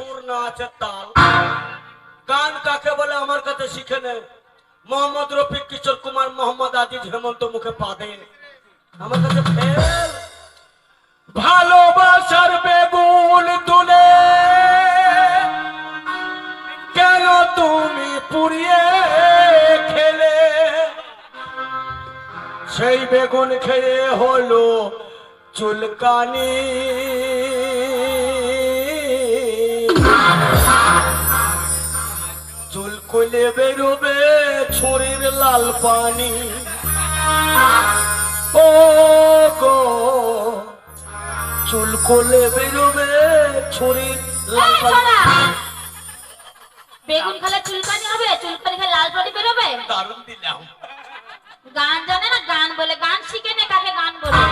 সুর না আছে তাল। গান কাকে বলে আমার কাছে শিখে নে। মোহাম্মদ রফিক, কিশোর কুমার, মোহাম্মদ আজিজ, হেমন্ত মুখে পাদে আমার কাছে ফেল। ভালোবাসার বেগুন তুলে কেন তুমি পুড়িয়ে খেলে, সেই বেগুন খেয়ে হলো চুলকানি। চুলকুলে বেরোবে ছুরির লাল পানি। ও গো চুলকুলে বেরোবে ছুরির লাল পানি। বেগুন খেলে চুলকানি হবে, চুলকানি খেলে লাল পানি বেরোবে। দারুণ দিলাম। গান জানে না, গান বলে, গান শিখে নে কাকে গান বলে।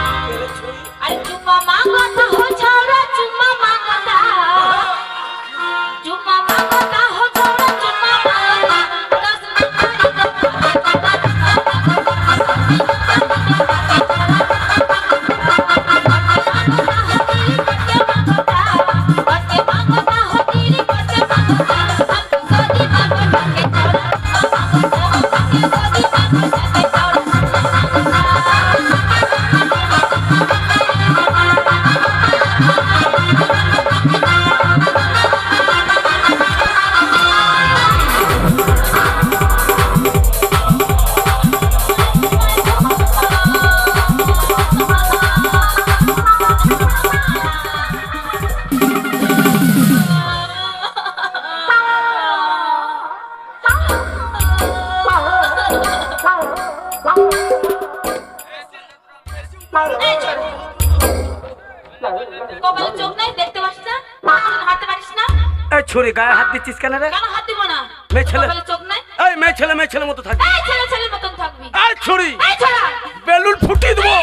আরে চুম্মা মাঙ্গতা হো ছাড়া, চুম্মা মাঙ্গতা, চুম্মা মাঙ্গতা হো ছাড়া, চুম্মা মাঙ্গতা। কপালে চোখ নাই, দেখতে পাচ্ছিস না, হাঁটতে পারিস না। এই ছুরি গায়ে হাত দিচ্ছিস কেন রে? কেন হাত দিব না? মেয়ে ছেলে, কপালে চোখ নাই। এই মেয়ে ছেলে মতো থাকবি। এই ছেলে ছেলের মতন থাকবি। এই ছুরি, এই ছোড়া, বেলুন ফুটিয়ে দেবো,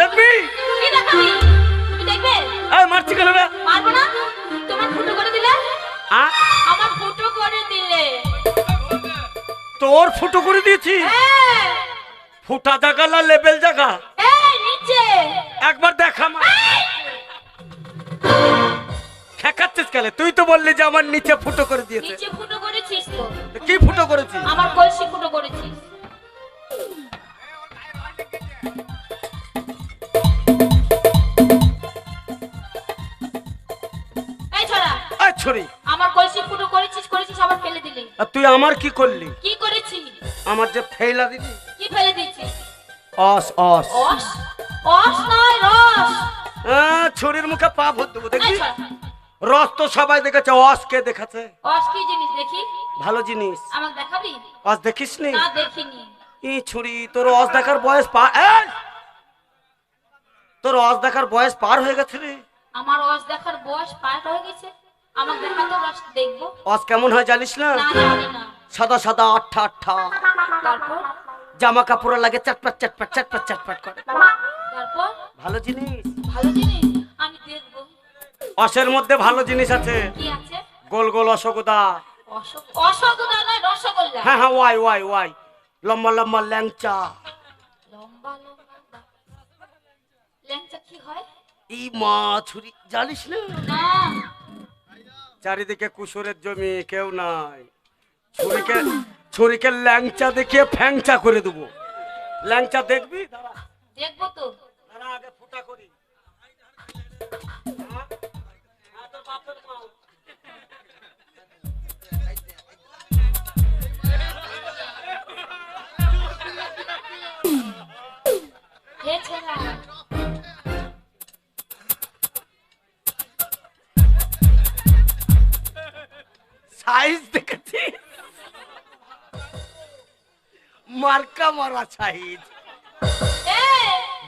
দেখবি? কি দেখাবি? তুমি দেখবে? এই মারছি কেন রে? মারবো না। তোমার ফুটো করে দিলে। আমার ফুটো করে দিলে। তোর ফুটো করে দিয়েছি? হ্যাঁ। ফুটা জায়গা না লেবেল জায়গা? এই নিচে একবার দেখা মা। খেকাচ্ছিস কেন? তুই তো বললি যে আমার নিচে ফুটো করে দিয়েছে। নিচে ফুটো করেছিস তো? কি ফুটো করেছিস? আমার কলসি ফুটো করেছিস। এই ছোড়া, এই ছুরি, আমার কলসি ফুটো করেছিস আবার ফেলে দিলি। আর তুই আমার কি করলি? কি করেছি? আমার যে ফেলা দিলি। কি ফেলে দিছিস? অস অস অস, অস নয় রস। ছুরির মুখে পা ভর দেবো, এই দেখবি? ছোড়া, রস তো সবাই দেখেছে, অস কে দেখাছে? অস কি জিনিস দেখি? ভালো জিনিস। আমাকে দেখাবি? অস দেখিস নি? না দেখিনি। এই ছুরি, তোর অস দেখার বয়স পার, তোর অস দেখার বয়স পার হয়ে গেছে রে। আমার অস দেখার বয়স পার হয়ে গেছে। আমাকে দেখা তো, রস দেখবো। অস কেমন হয় জানিস না? না জানি না। সাদা সাদা আঠা আঠা, তারপর? জামা কাপড় লাগে চটপট চটপট চটপট চটপট করে। তারপর? ভালো জিনিস। ভালো জিনিস, আমি দেখবো। অসের মধ্যে ভালো জিনিস আছে। কি আছে? গোল গোল অশোকদা। অশোকদা নয়, রসগোল্লা। হ্যাঁ হ্যাঁ, ওয়াই ওয়াই ওয়াই, লম্বা লম্বা ল্যাংচা। লম্বা লম্বা ল্যাংচা কি হয়? এই মা ছুরি, জানিস না? না। চারিদিকে কুসুরের জমি, কেউ নাই। ছুরিকে ল্যাংচা দেখিয়ে ফ্যাংচা করে দেবো। ল্যাংচা দেখবি? দেখবো তো। দাঁড়া, আগে ফুটা করি। তোর বাপের মা। হে ছেড়া, সাইজ দেখেছি, মার্কা মারা সাইজ।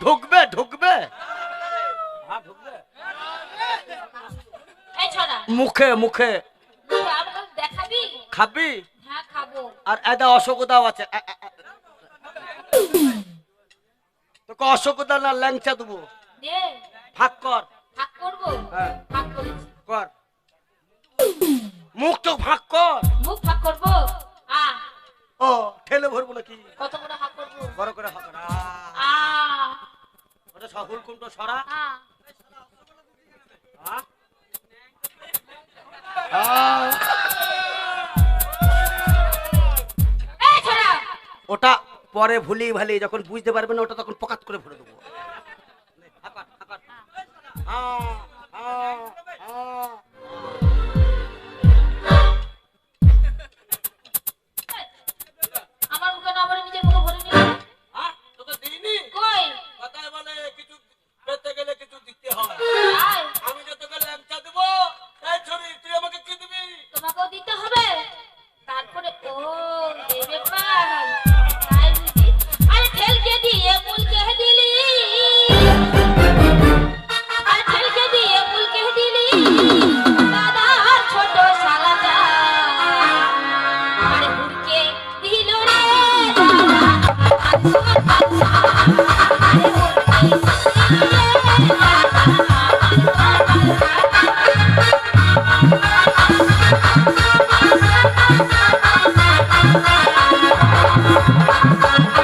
ঢুকবে ঢুকবে? হ্যাঁ ঢুকবে। এই ছড়া, মুখে মুখে আমাকে দেখাবি? খাবি? হ্যাঁ খাবো। আর এদা অশোকদাও আছে। তোকে অশোকদা না ল্যাংচা দেবো। দে। ফাঁক কর। ভাগ করবো? হ্যাঁ ভাগ করেছি। কর, মুখ তো ফাঁক কর। মুখ ভাগ করবো? আ। ও ঠেলে ভরবো নাকি? কত করে ভাগ করবো? বড় করে হাঁক। আ। ওটা সহুল কুমটো সরা। আ। পরে ভুলি ভালি যখন বুঝতে পারবে না ওটা তখন পকাত করে ভরে দেবো। আমার মুখে না ভরে নিজের মুখে ভরে নিলে তোকে দিইনি কই কথায় বলে কিছু পেতে গেলে কিছু দিতে হয়। আয় আমি যে তোকে ল্যাংচা দেবো এই ছড়ি তুই আমাকে কি দিবি? তোমাকেও দিতে হবে তারপরে ও এই ব্যাপার তাই বুঝি আরে ঠেলকে দিয়ে মুলকে দিলি আরে ঠেলকে দিয়ে মুলকে দিলি দাদার ছোট শালাটা আরে হুড়কে দিল রে দাদা